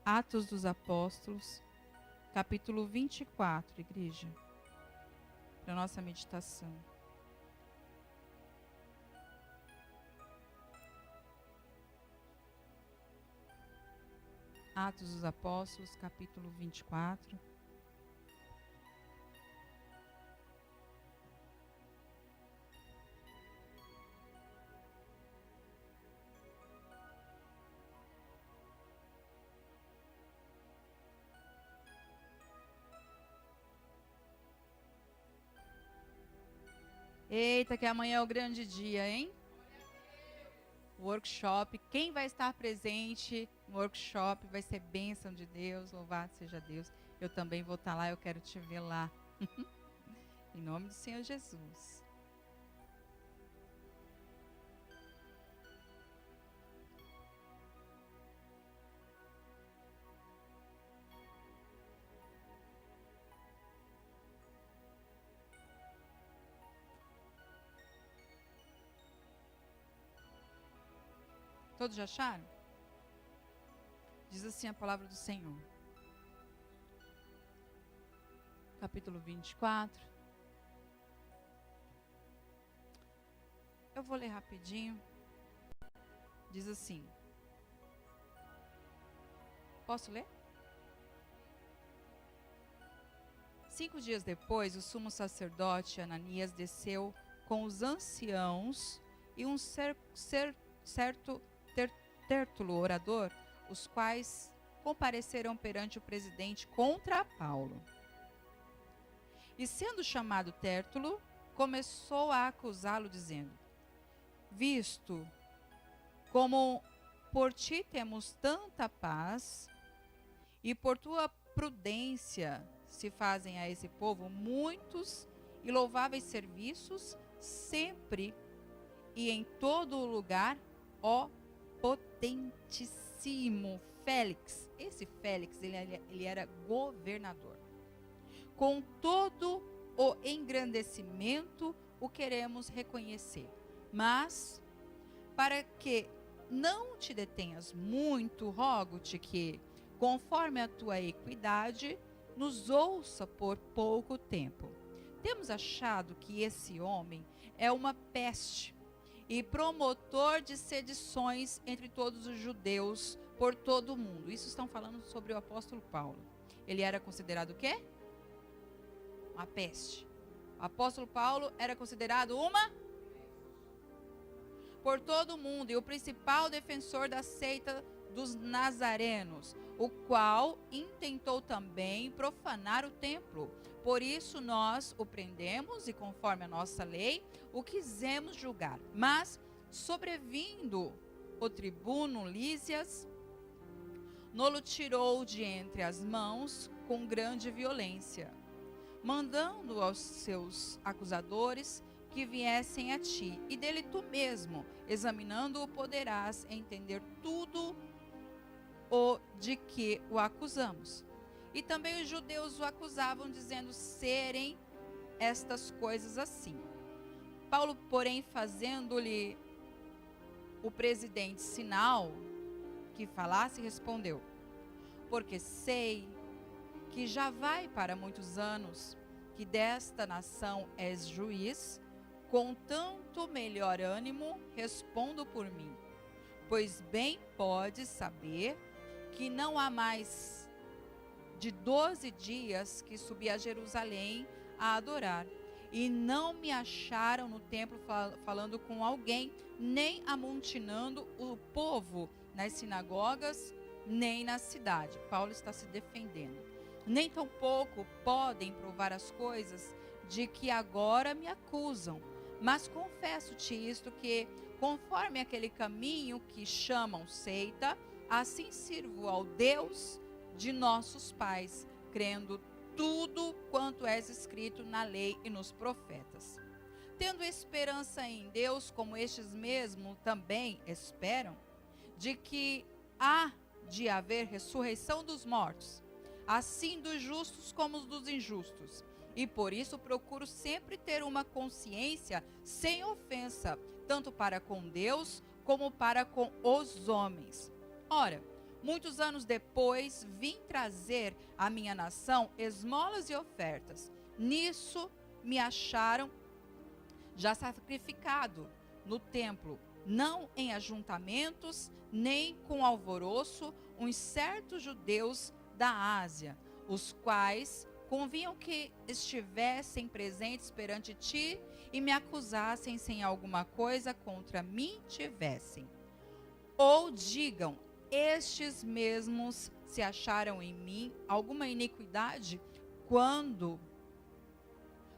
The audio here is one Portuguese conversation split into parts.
Atos dos Apóstolos, capítulo 24, igreja, para a nossa meditação. Atos dos Apóstolos, capítulo 24. Eita, que amanhã é o grande dia, hein? Workshop. Quem vai estar presente no workshop vai ser bênção de Deus. Louvado seja Deus. Eu também vou estar lá, eu quero te ver lá. Em nome do Senhor Jesus. Todos já acharam? Diz assim a palavra do Senhor. Capítulo 24. Eu vou ler rapidinho. Diz assim. Posso ler? 5 dias depois, o sumo sacerdote Ananias desceu com os anciãos e um certo Tértulo, orador, os quais compareceram perante o presidente contra Paulo. E sendo chamado Tértulo, começou a acusá-lo, dizendo: visto como por ti temos tanta paz, e por tua prudência se fazem a esse povo muitos e louváveis serviços, sempre e em todo o lugar, ó potentíssimo Félix. Esse Félix, ele era governador. Com todo o engrandecimento o queremos reconhecer. Mas, para que não te detenhas muito, rogo-te que, conforme a tua equidade, nos ouça por pouco tempo. Temos achado que esse homem é uma peste e promotor de sedições entre todos os judeus por todo o mundo. Isso estão falando sobre o apóstolo Paulo. Ele era considerado o quê? Uma peste. O apóstolo Paulo era considerado uma por todo o mundo, e o principal defensor da seita dos nazarenos, o qual intentou também profanar o templo. Por isso nós o prendemos e, conforme a nossa lei, o quisemos julgar. Mas, sobrevindo o tribuno Lísias, nolo tirou de entre as mãos com grande violência, mandando aos seus acusadores que viessem a ti, e dele tu mesmo, examinando-o, poderás entender tudo o de que o acusamos. E também os judeus o acusavam, dizendo serem estas coisas assim. Paulo, porém, fazendo-lhe o presidente sinal que falasse, respondeu: porque sei que já vai para muitos anos que desta nação és juiz, com tanto melhor ânimo respondo por mim. Pois bem podes saber que não há mais de 12 dias que subi a Jerusalém a adorar, e não me acharam no templo falando com alguém, nem amontinando o povo nas sinagogas, nem na cidade. Paulo está se defendendo. Nem tampouco podem provar as coisas de que agora me acusam. Mas confesso-te isto, que conforme aquele caminho que chamam seita, assim sirvo ao Deus de nossos pais, crendo tudo quanto é escrito na lei e nos profetas. Tendo esperança em Deus, como estes mesmos também esperam, de que há de haver ressurreição dos mortos, assim dos justos como dos injustos. E por isso procuro sempre ter uma consciência sem ofensa, tanto para com Deus como para com os homens. Ora, Muitos anos depois, vim trazer à minha nação esmolas e ofertas. Nisso me acharam já sacrificado no templo, não em ajuntamentos, nem com alvoroço, uns certos judeus da Ásia, os quais convinham que estivessem presentes perante ti e me acusassem se em alguma coisa contra mim tivessem. Ou digam, estes mesmos se acharam em mim alguma iniquidade quando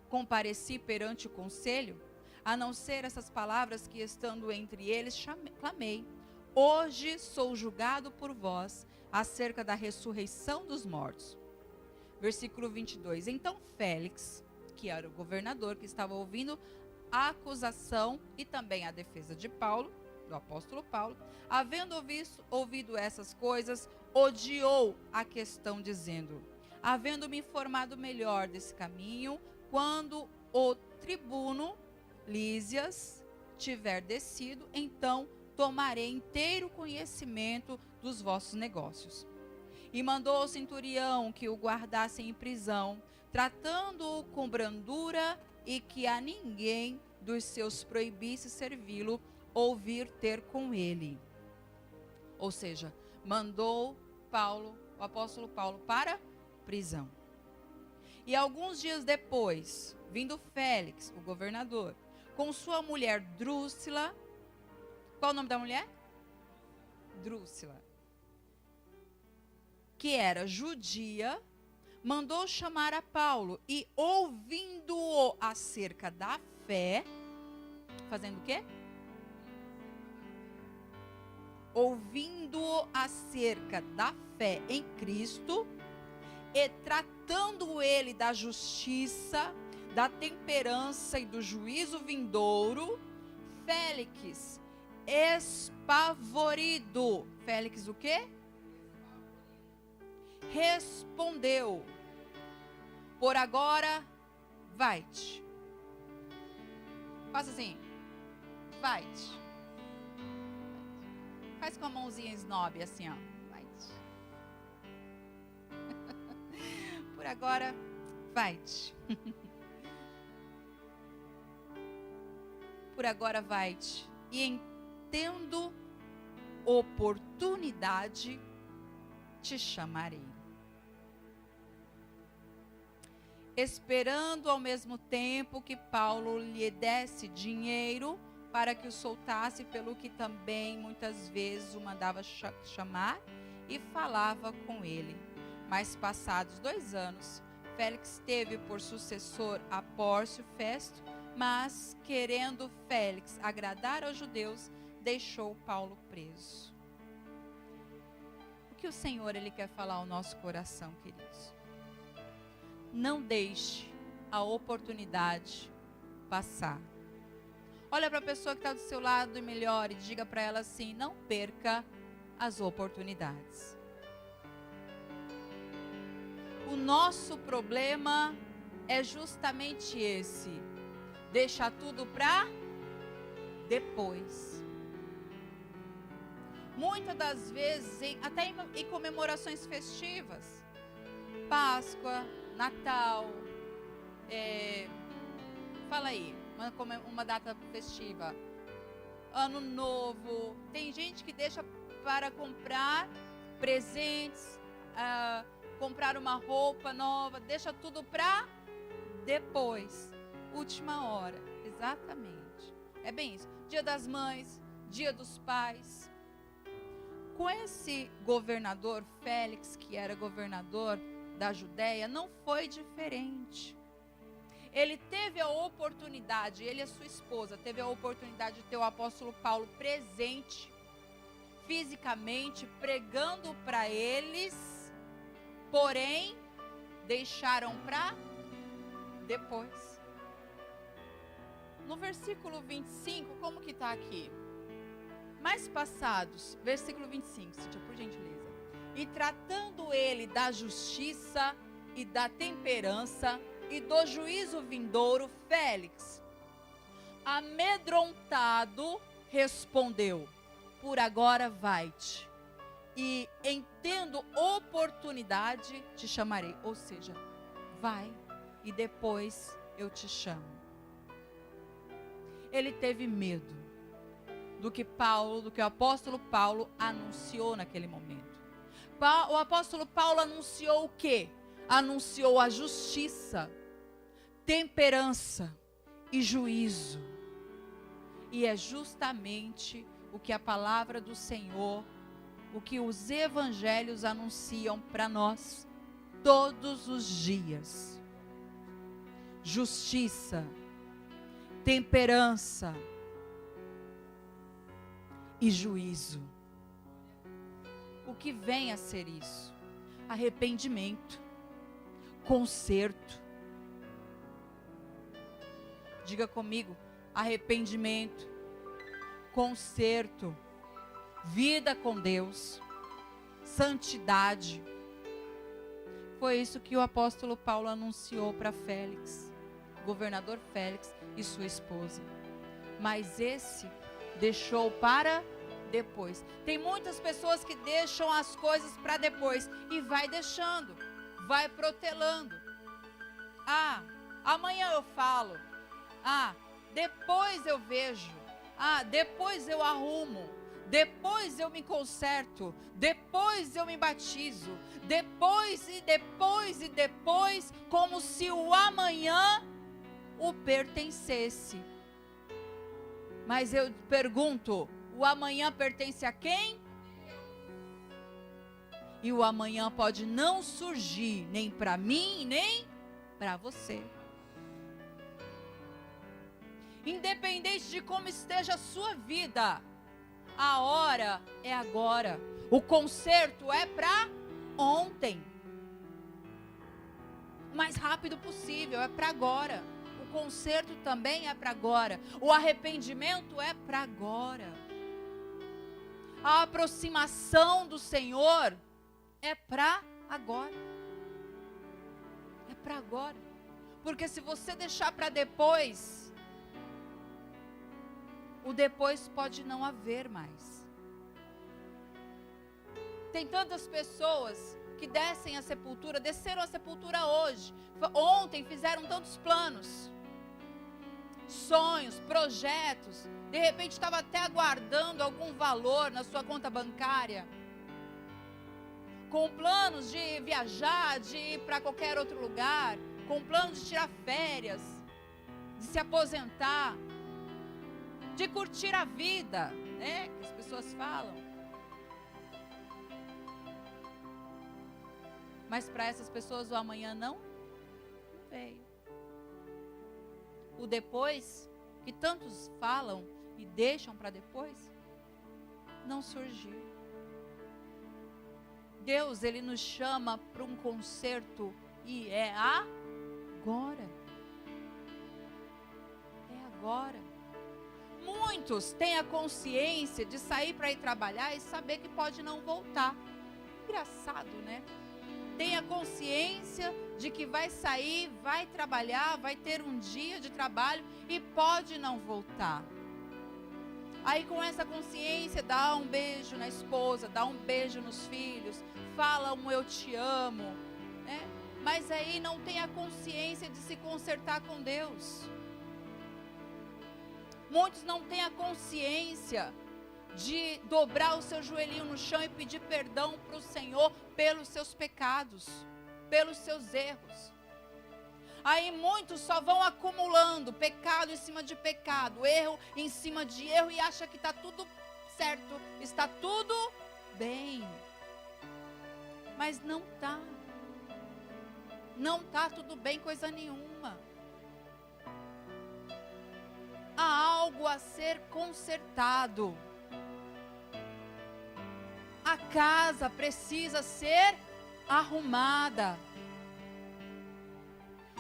compareci perante o conselho, a não ser essas palavras que estando entre eles clamei. Hoje sou julgado por vós acerca da ressurreição dos mortos. Versículo 22. Então Félix, que era o governador, que estava ouvindo a acusação e também a defesa de Paulo, do apóstolo Paulo, havendo ouvido essas coisas, odiou a questão, dizendo, havendo-me informado melhor desse caminho, quando o tribuno Lísias tiver descido, então tomarei inteiro conhecimento dos vossos negócios. E mandou ao centurião que o guardassem em prisão, tratando-o com brandura, e que a ninguém dos seus proibisse servi-lo, ouvir ter com ele. Ou seja, mandou Paulo, o apóstolo Paulo, para prisão. E alguns dias depois, vindo Félix, o governador, com sua mulher Drúxila. Qual o nome da mulher? Drúxila. Que era judia, mandou chamar a Paulo e, ouvindo-o acerca da fé, fazendo o quê? Ouvindo-o acerca da fé em Cristo, e tratando ele da justiça, da temperança e do juízo vindouro, Félix, espavorido. Félix o quê? Respondeu, por agora, vai-te. Faça assim, vai-te. Faz com a mãozinha snob, assim, ó. Vai-te. Por agora, vai-te. Por agora, vai-te. E entendo oportunidade, te chamarei. Esperando ao mesmo tempo que Paulo lhe desse dinheiro para que o soltasse, pelo que também muitas vezes o mandava chamar e falava com ele. Mas passados 2 anos, Félix teve por sucessor a Pórcio Festo, mas querendo Félix agradar aos judeus, deixou Paulo preso. O que o Senhor ele quer falar ao nosso coração, queridos? Não deixe a oportunidade passar. Olha para a pessoa que está do seu lado e melhor, e diga para ela assim, não perca as oportunidades. O nosso problema é justamente esse, deixar tudo para depois. Muitas das vezes, até em comemorações festivas, Páscoa, Natal, fala aí, uma data festiva, Ano Novo, tem gente que deixa para comprar presentes, comprar uma roupa nova, deixa tudo para depois, última hora, exatamente, é bem isso, Dia das Mães, Dia dos Pais. Com esse governador, Félix, que era governador da Judéia, não foi diferente. Ele teve a oportunidade, ele e a sua esposa, teve a oportunidade de ter o apóstolo Paulo presente, fisicamente, pregando para eles, porém, deixaram para depois. No versículo 25, como que está aqui? Mais passados, versículo 25, Cíntia, por gentileza. E tratando ele da justiça e da temperança e do juízo vindouro, Félix, amedrontado, respondeu, por agora vai-te, e em tendo oportunidade te chamarei. Ou seja, vai e depois eu te chamo. Ele teve medo do que o apóstolo Paulo anunciou naquele momento. O apóstolo Paulo anunciou o quê? Anunciou a justiça, temperança e juízo. E é justamente o que a palavra do Senhor, o que os evangelhos anunciam para nós todos os dias. Justiça, temperança e juízo. O que vem a ser isso? Arrependimento, conserto. Diga comigo, arrependimento, conserto, vida com Deus, santidade. Foi isso que o apóstolo Paulo anunciou para Félix, governador Félix e sua esposa. Mas esse deixou para depois. Tem muitas pessoas que deixam as coisas para depois e vai deixando, vai protelando. Ah, amanhã eu falo. Ah, depois eu vejo. Ah, depois eu arrumo. Depois eu me conserto. Depois eu me batizo. Depois e depois e depois, como se o amanhã o pertencesse. Mas eu pergunto, o amanhã pertence a quem? E o amanhã pode não surgir nem para mim, nem para você. Independente de como esteja a sua vida, a hora é agora. O conserto é para ontem. O mais rápido possível, é para agora. O conserto também é para agora. O arrependimento é para agora. A aproximação do Senhor é para agora. É para agora. Porque se você deixar para depois, o depois pode não haver mais. Tem tantas pessoas que desceram a sepultura hoje. Ontem fizeram tantos planos, sonhos, projetos. De repente estava até aguardando algum valor na sua conta bancária, com planos de viajar, de ir para qualquer outro lugar, com planos de tirar férias, de se aposentar, de curtir a vida, né? Que as pessoas falam. Mas para essas pessoas o amanhã não veio. O depois, que tantos falam e deixam para depois, não surgiu. Deus, Ele nos chama para um conserto e é agora. É agora. Muitos têm a consciência de sair para ir trabalhar e saber que pode não voltar. Engraçado, né? Tem a consciência de que vai sair, vai trabalhar, vai ter um dia de trabalho e pode não voltar. Aí com essa consciência dá um beijo na esposa, dá um beijo nos filhos, fala um eu te amo, né? Mas aí não tem a consciência de se consertar com Deus. Muitos não têm a consciência de dobrar o seu joelhinho no chão e pedir perdão para o Senhor pelos seus pecados, pelos seus erros. Aí muitos só vão acumulando pecado em cima de pecado, erro em cima de erro e acha que está tudo certo, está tudo bem. Mas não está. Não está tudo bem coisa nenhuma. Há algo a ser consertado. A casa precisa ser arrumada.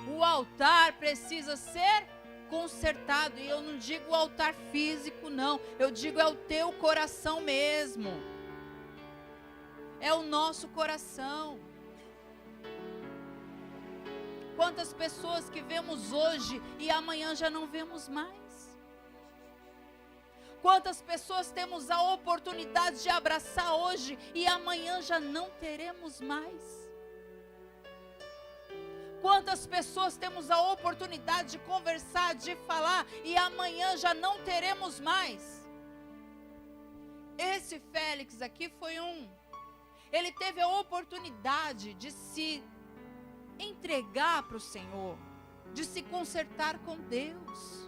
O altar precisa ser consertado. E eu não digo o altar físico, não. Eu digo é o teu coração mesmo. É o nosso coração. Quantas pessoas que vemos hoje e amanhã já não vemos mais. Quantas pessoas temos a oportunidade de abraçar hoje e amanhã já não teremos mais? Quantas pessoas temos a oportunidade de conversar, de falar e amanhã já não teremos mais? Esse Félix aqui foi ele teve a oportunidade de se entregar para o Senhor, de se consertar com Deus,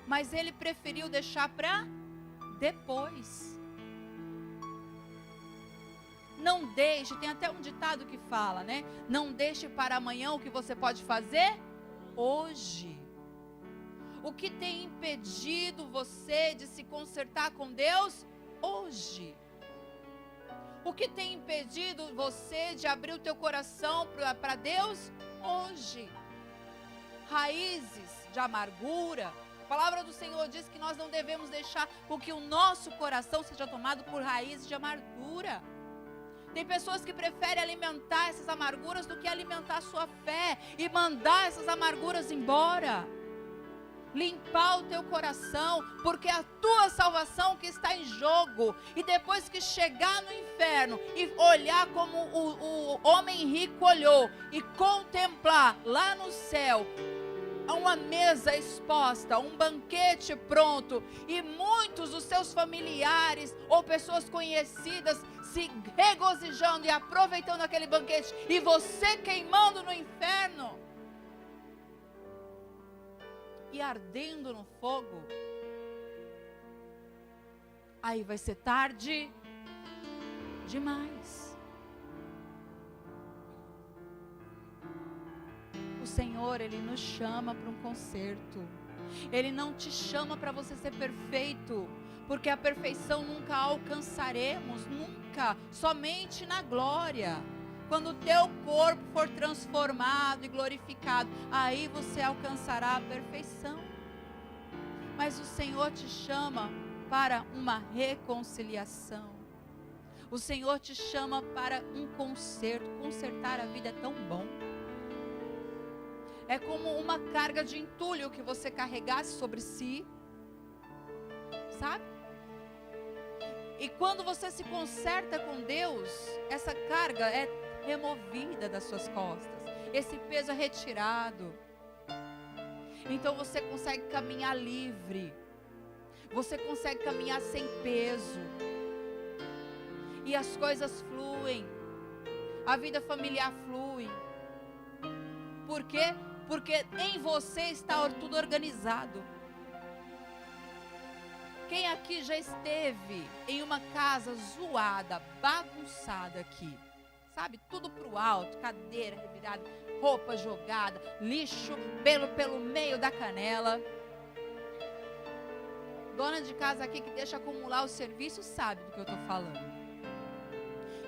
mas ele preferiu deixar para depois. Não deixe, tem até um ditado que fala, né? Não deixe para amanhã o que você pode fazer hoje. O que tem impedido você de se consertar com Deus hoje? O que tem impedido você de abrir o teu coração para Deus hoje? Raízes de amargura. A palavra do Senhor diz que nós não devemos deixar com que o nosso coração seja tomado por raízes de amargura. Tem pessoas que preferem alimentar essas amarguras do que alimentar a sua fé e mandar essas amarguras embora. Limpar o teu coração, porque é a tua salvação que está em jogo. E depois que chegar no inferno e olhar como o homem rico olhou e contemplar lá no céu uma mesa exposta, um banquete pronto, e muitos dos seus familiares ou pessoas conhecidas se regozijando e aproveitando aquele banquete, e você queimando no inferno e ardendo no fogo, aí vai ser tarde demais. O Senhor, Ele nos chama para um conserto. Ele não te chama para você ser perfeito, porque a perfeição nunca alcançaremos, nunca, somente na glória. Quando o teu corpo for transformado e glorificado, aí você alcançará a perfeição. Mas o Senhor te chama para uma reconciliação. O Senhor te chama para um conserto. Consertar a vida é tão bom. É como uma carga de entulho que você carregasse sobre si, sabe? E quando você se conserta com Deus, essa carga é removida das suas costas. Esse peso é retirado. Então você consegue caminhar livre. Você consegue caminhar sem peso. E as coisas fluem. A vida familiar flui. Por quê? Porque em você está tudo organizado. Quem aqui já esteve em uma casa zoada, bagunçada aqui? Sabe, tudo pro alto, cadeira revirada, roupa jogada, lixo pelo meio da canela. Dona de casa aqui que deixa acumular o serviço sabe do que eu estou falando.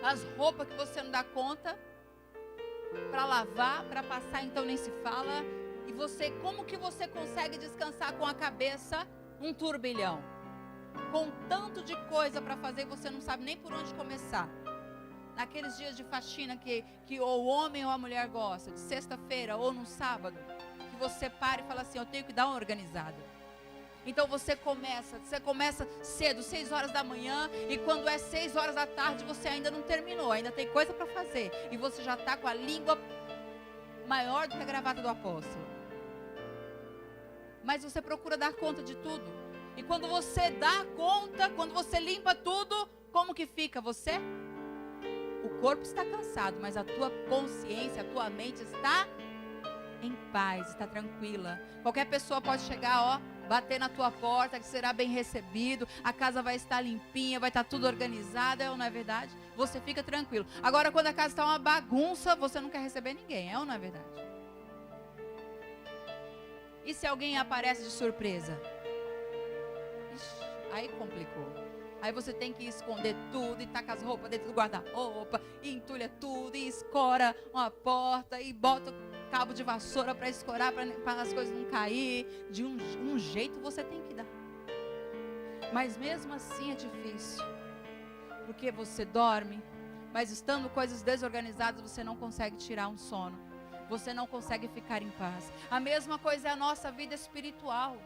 As roupas que você não dá conta para lavar, para passar, então nem se fala. E você, como que você consegue descansar com a cabeça um turbilhão? Com tanto de coisa para fazer, você não sabe nem por onde começar. Naqueles dias de faxina que ou o homem ou a mulher gosta, de sexta-feira ou no sábado, que você para e fala assim, eu tenho que dar uma organizada. Então você começa cedo, 6 horas da manhã, e quando é 6 horas da tarde, você ainda não terminou, ainda tem coisa para fazer, e você já está com a língua maior do que a gravata do apóstolo. Mas você procura dar conta de tudo, e quando você dá conta, quando você limpa tudo, como que fica você? O corpo está cansado, mas a tua consciência, a tua mente está em paz, está tranquila. Qualquer pessoa pode chegar, bater na tua porta, que será bem recebido, a casa vai estar limpinha, vai estar tudo organizado, ou não é verdade? Você fica tranquilo. Agora, quando a casa está uma bagunça, você não quer receber ninguém, ou não é verdade? E se alguém aparece de surpresa? Ixi, aí complicou. Aí você tem que esconder tudo, e taca as roupas dentro do guarda-roupa, e entulha tudo, e escora uma porta, e bota cabo de vassoura para escorar, para as coisas não cair. De um jeito você tem que dar. Mas mesmo assim é difícil. Porque você dorme, mas estando coisas desorganizadas, você não consegue tirar um sono. Você não consegue ficar em paz. A mesma coisa é a nossa vida espiritual.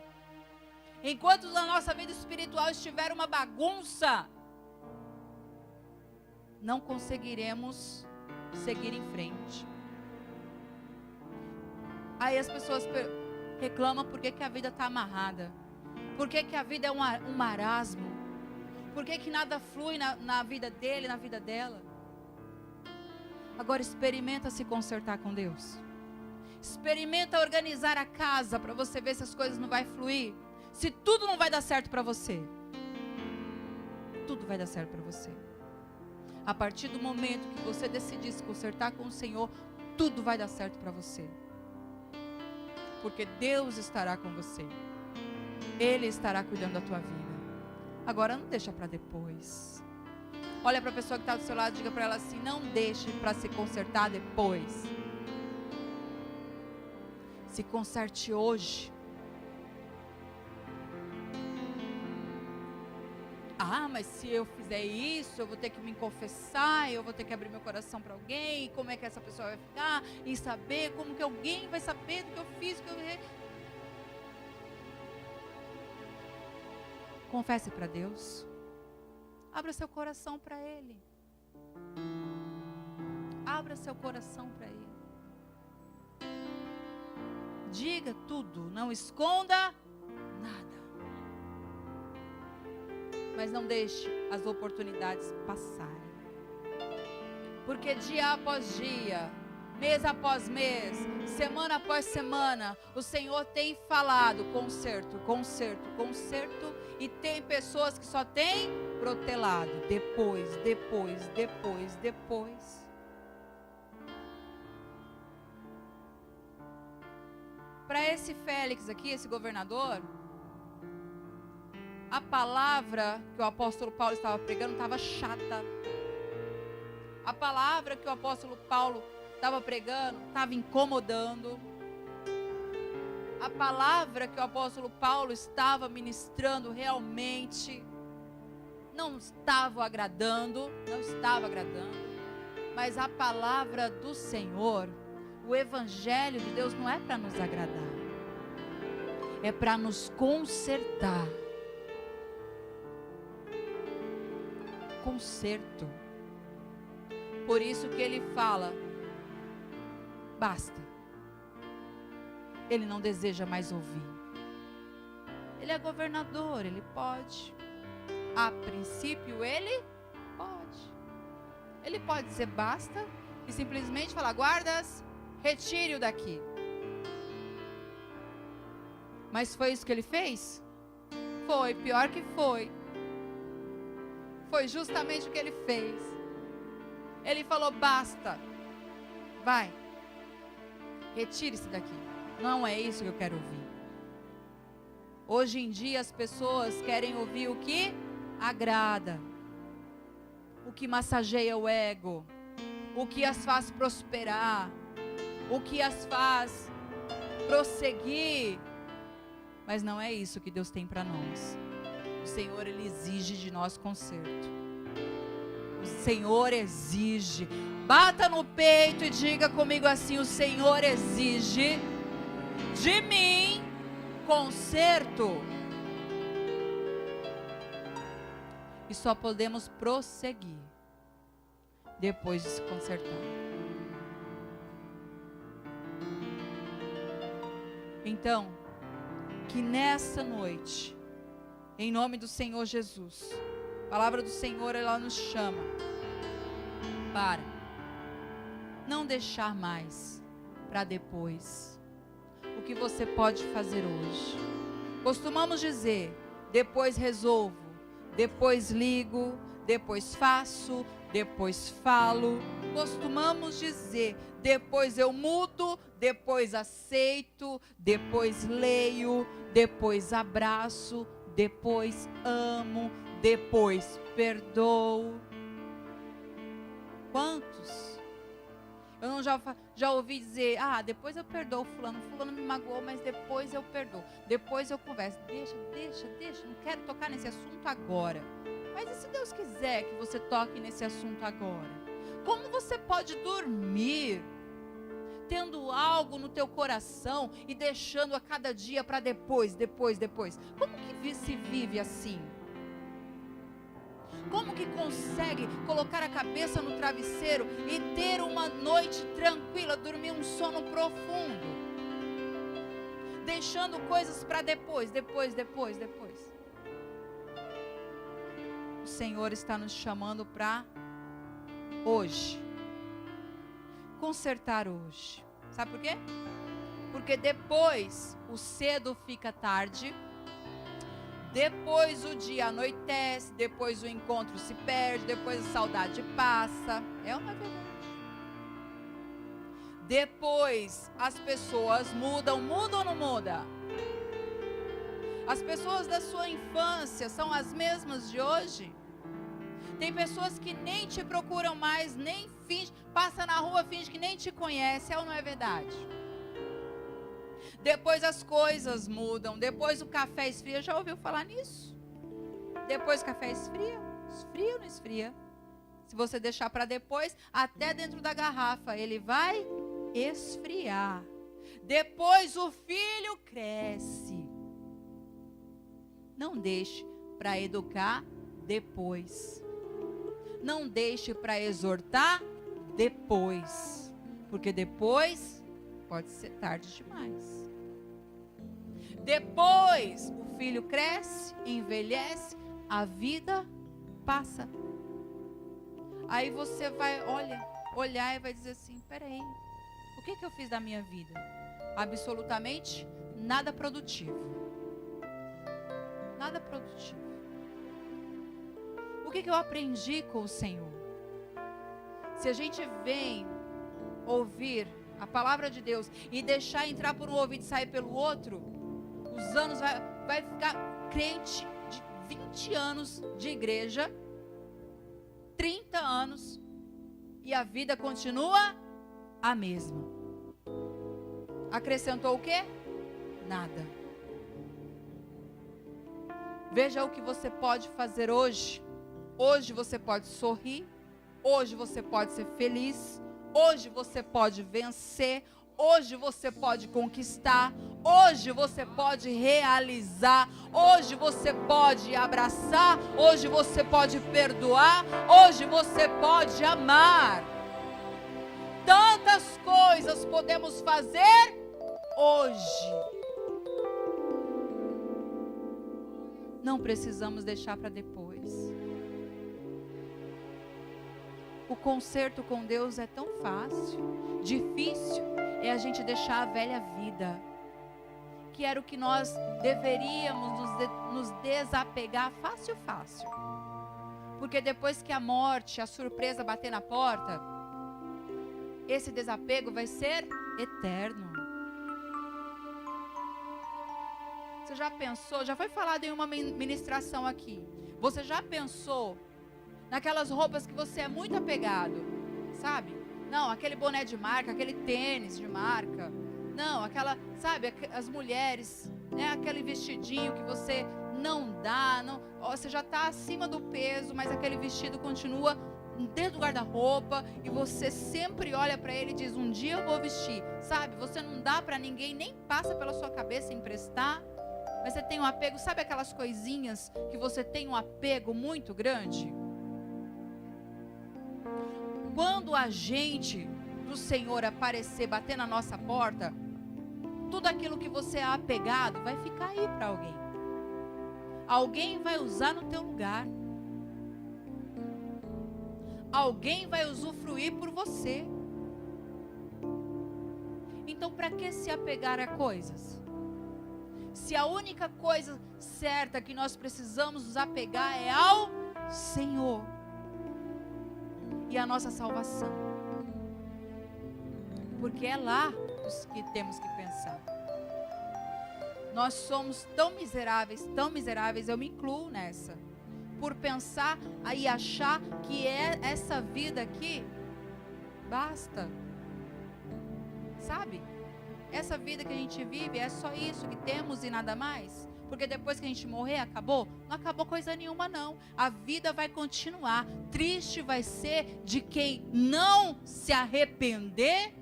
enquanto a nossa vida espiritual estiver uma bagunça, não conseguiremos seguir em frente. Aí as pessoas reclamam por que a vida está amarrada, por que a vida é um marasmo, por que nada flui na vida dele, na vida dela. Agora experimenta se consertar com Deus. Experimenta organizar a casa para você ver se as coisas não vai fluir. Se tudo não vai dar certo para você. Tudo vai dar certo para você. A partir do momento que você decidir se consertar com o Senhor, tudo vai dar certo para você. Porque Deus estará com você. Ele estará cuidando da tua vida. Agora não deixa para depois. Olha para a pessoa que está do seu lado e diga para ela assim: não deixe para se consertar depois. Se conserte hoje. Ah, mas se eu fizer isso, eu vou ter que me confessar, eu vou ter que abrir meu coração para alguém, como é que essa pessoa vai ficar, e saber, como que alguém vai saber do que eu fiz, do que eu errei. Confesse para Deus. Abra seu coração para Ele. Abra seu coração para Ele. Diga tudo, não esconda nada. Mas não deixe as oportunidades passarem. Porque dia após dia, mês após mês, semana após semana, o Senhor tem falado conserto, conserto, conserto, e tem pessoas que só têm protelado, depois. Para esse Félix aqui, esse governador, a palavra que o apóstolo Paulo estava pregando estava chata. A palavra que o apóstolo Paulo estava pregando estava incomodando. A palavra que o apóstolo Paulo estava ministrando realmente não estava agradando. Mas a palavra do Senhor, o evangelho de Deus não é para nos agradar. É para nos consertar. Conserto. Por isso que ele fala: basta. Ele não deseja mais ouvir. Ele é governador, ele pode. A princípio ele pode. Ele pode dizer basta e simplesmente falar: guardas, retire-o daqui. Mas foi isso que ele fez? Foi, pior que foi. Foi justamente o que ele fez. Ele falou: basta, vai, retire-se daqui. Não é isso que eu quero ouvir. Hoje em dia as pessoas querem ouvir o que agrada, o que massageia o ego, o que as faz prosperar, o que as faz prosseguir. Mas não é isso que Deus tem para nós. O Senhor, Ele exige de nós conserto. O Senhor exige. Bata no peito e diga comigo assim: o Senhor exige de mim conserto. E só podemos prosseguir depois de se consertar. Então, que nessa noite, em nome do Senhor Jesus, a palavra do Senhor, ela nos chama para não deixar mais para depois o que você pode fazer hoje. Costumamos dizer: depois resolvo, depois ligo, depois faço, depois falo. Costumamos dizer: depois eu mudo, depois aceito, depois leio, depois abraço, depois amo, depois perdoo. Quantos? Eu não já ouvi dizer: depois eu perdoo fulano me magoou, mas depois eu perdoo, depois eu converso. Deixa, não quero tocar nesse assunto agora. Mas e se Deus quiser que você toque nesse assunto agora? Como você pode dormir tendo algo no teu coração e deixando a cada dia para depois. Como que se vive assim? Como que consegue colocar a cabeça no travesseiro e ter uma noite tranquila, dormir um sono profundo? Deixando coisas para depois. O Senhor está nos chamando para hoje. Consertar hoje. Sabe por quê? Porque depois o cedo fica tarde. Depois o dia anoitece, depois o encontro se perde, depois a saudade passa. É uma verdade. Depois as pessoas mudam ou não mudam? As pessoas da sua infância são as mesmas de hoje? Tem pessoas que nem te procuram mais, nem finge, passa na rua, finge que nem te conhece, é ou não é verdade? Depois as coisas mudam, depois o café esfria. Já ouviu falar nisso? Depois o café esfria? Esfria ou não esfria? Se você deixar para depois, até dentro da garrafa ele vai esfriar. Depois o filho cresce. Não deixe para educar depois. Não deixe para exortar depois. Porque depois pode ser tarde demais. Depois o filho cresce, envelhece, a vida passa. Aí você vai olhar e vai dizer assim, peraí, o que eu fiz da minha vida? Absolutamente nada produtivo. Nada produtivo. O que eu aprendi com o Senhor? Se a gente vem ouvir a palavra de Deus e deixar entrar por um ouvido e sair pelo outro, os anos vai ficar crente de 20 anos de igreja, 30 anos, e a vida continua a mesma. Acrescentou o quê? Nada. Veja o que você pode fazer hoje. Hoje você pode sorrir. Hoje você pode ser feliz. Hoje você pode vencer. Hoje você pode conquistar. Hoje você pode realizar. Hoje você pode abraçar. Hoje você pode perdoar. Hoje você pode amar. Tantas coisas podemos fazer hoje. Não precisamos deixar para depois. O conserto com Deus é tão fácil. Difícil é a gente deixar a velha vida, que era o que nós deveríamos nos desapegar fácil. Porque depois que a morte, a surpresa bater na porta, esse desapego vai ser eterno. Você já pensou, já foi falado em uma ministração aqui, você já pensou naquelas roupas que você é muito apegado, sabe? Não, aquele boné de marca, aquele tênis de marca. Não, aquela, sabe, as mulheres, né? Aquele vestidinho que você não dá, não, você já está acima do peso, mas aquele vestido continua dentro do guarda-roupa e você sempre olha para ele e diz, um dia eu vou vestir, sabe? Você não dá para ninguém, nem passa pela sua cabeça emprestar, mas você tem um apego, sabe aquelas coisinhas que você tem um apego muito grande? Quando a gente do Senhor aparecer, bater na nossa porta, tudo aquilo que você é apegado vai ficar aí para alguém. Alguém vai usar no teu lugar. Alguém vai usufruir por você. Então, para que se apegar a coisas? Se a única coisa certa que nós precisamos nos apegar é ao Senhor e a nossa salvação. Porque é lá que temos que pensar. Nós somos tão miseráveis, eu me incluo nessa, por pensar e achar que é essa vida aqui basta, sabe? Essa vida que a gente vive é só isso que temos e nada mais. Porque depois que a gente morrer, acabou? Não acabou coisa nenhuma não. A vida vai continuar. Triste vai ser de quem não se arrepender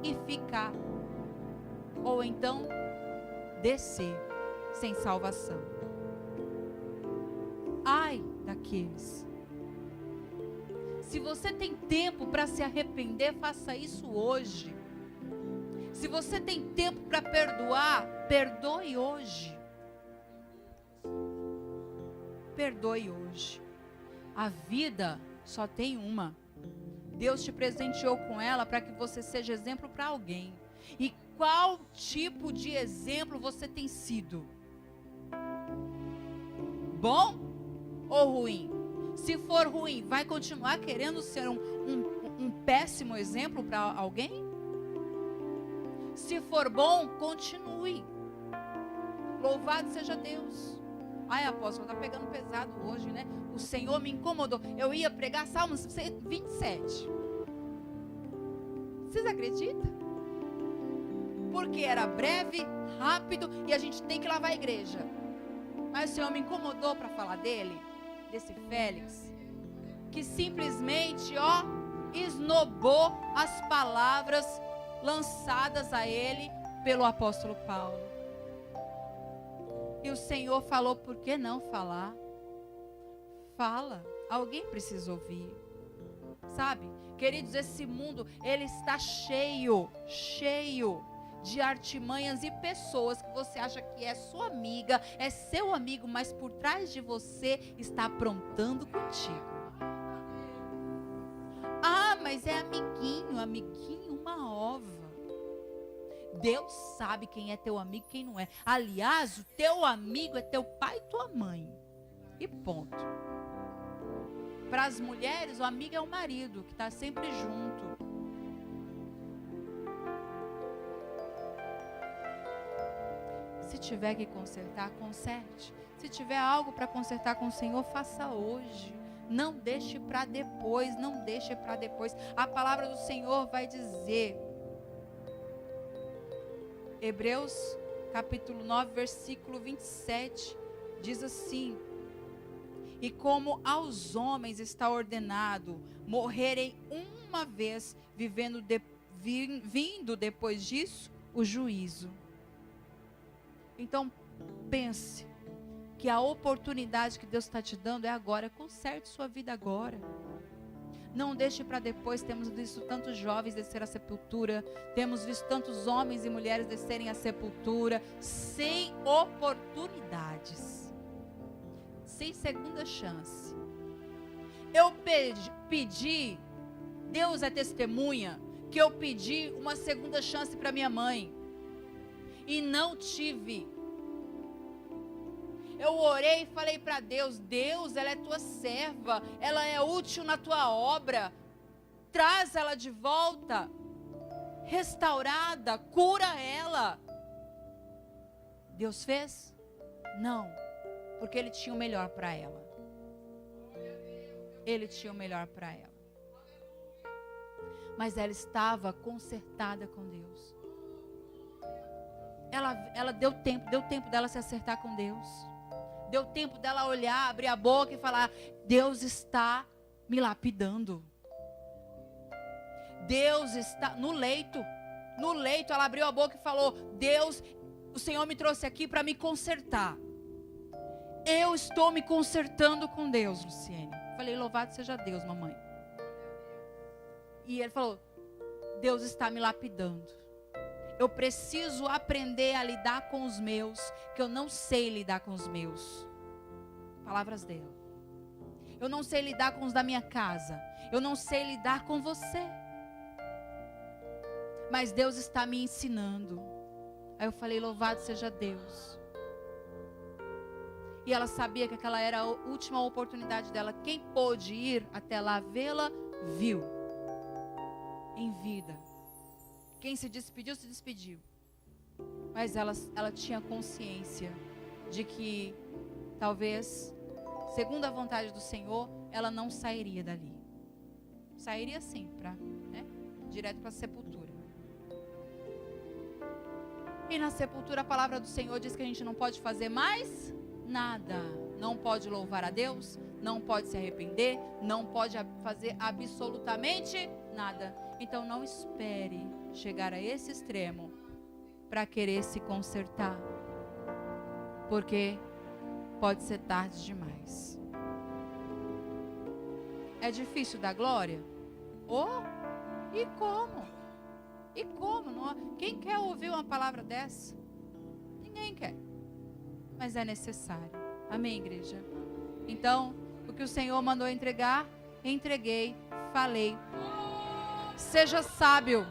e ficar, ou então descer sem salvação. Ai daqueles. Se você tem tempo para se arrepender, faça isso hoje. Se você tem tempo para perdoar, perdoe hoje. Perdoe hoje. A vida só tem uma. Deus te presenteou com ela para que você seja exemplo para alguém. E qual tipo de exemplo você tem sido? Bom ou ruim? Se for ruim, vai continuar querendo ser um péssimo exemplo para alguém? Se for bom, continue. Louvado seja Deus. Ai, apóstolo, está pegando pesado hoje, né? O Senhor me incomodou. Eu ia pregar Salmos 27. Vocês acreditam? Porque era breve, rápido e a gente tem que lavar a igreja. Mas o Senhor me incomodou para falar dele, desse Félix, que simplesmente, esnobou as palavras lançadas a ele pelo apóstolo Paulo. E o Senhor falou, por que não falar? Fala, alguém precisa ouvir. Sabe, queridos, esse mundo, ele está cheio de artimanhas e pessoas que você acha que é sua amiga, é seu amigo, mas por trás de você está aprontando contigo. Ah, mas é amiguinho, uma ova. Deus sabe quem é teu amigo e quem não é. Aliás, o teu amigo é teu pai e tua mãe. E ponto. Para as mulheres, o amigo é o marido, que está sempre junto. Se tiver que consertar, conserte. Se tiver algo para consertar com o Senhor, faça hoje. Não deixe para depois, não deixe para depois. A palavra do Senhor vai dizer, Hebreus capítulo 9, versículo 27, diz assim: e como aos homens está ordenado morrerem uma vez, vindo depois disso o juízo. Então pense que a oportunidade que Deus está te dando é agora. Conserte sua vida agora. Não deixe para depois. Temos visto tantos jovens descer à sepultura. Temos visto tantos homens e mulheres descerem à sepultura sem oportunidades, sem segunda chance. Eu pedi, Deus é testemunha, que eu pedi uma segunda chance para minha mãe e não tive. Eu orei e falei para Deus, Deus, ela é tua serva, ela é útil na tua obra, traz ela de volta, restaurada, cura ela. Deus fez? Não, porque Ele tinha o melhor para ela. Ele tinha o melhor para ela. Mas ela estava consertada com Deus. Ela deu tempo dela se acertar com Deus. Deu tempo dela olhar, abrir a boca e falar, Deus está me lapidando. Deus está no leito. No leito ela abriu a boca e falou, Deus, o Senhor me trouxe aqui para me consertar. Eu estou me consertando com Deus, Luciene. Falei, louvado seja Deus, mamãe. E ele falou, Deus está me lapidando. Eu preciso aprender a lidar com os meus, que eu não sei lidar com os meus. Palavras dela. Eu não sei lidar com os da minha casa. Eu não sei lidar com você. Mas Deus está me ensinando. Aí eu falei, louvado seja Deus. E ela sabia que aquela era a última oportunidade dela. Quem pôde ir até lá vê-la, viu. Em vida. Quem se despediu, se despediu. Mas ela tinha consciência de que, talvez, segundo a vontade do Senhor, ela não sairia dali. Sairia sim, direto para a sepultura. E na sepultura a palavra do Senhor diz que a gente não pode fazer mais nada. Não pode louvar a Deus, não pode se arrepender, não pode fazer absolutamente nada. Então não espere chegar a esse extremo para querer se consertar, porque pode ser tarde demais. É difícil dar glória? E como? E como? Não, quem quer ouvir uma palavra dessa? Ninguém quer. Mas é necessário. Amém, igreja? Então, o que o Senhor mandou entregar, entreguei, falei. Seja sábio,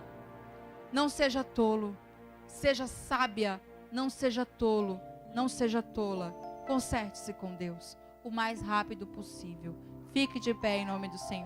não seja tolo. Seja sábia, não seja tolo, não seja tola. Conserte-se com Deus o mais rápido possível. Fique de pé em nome do Senhor.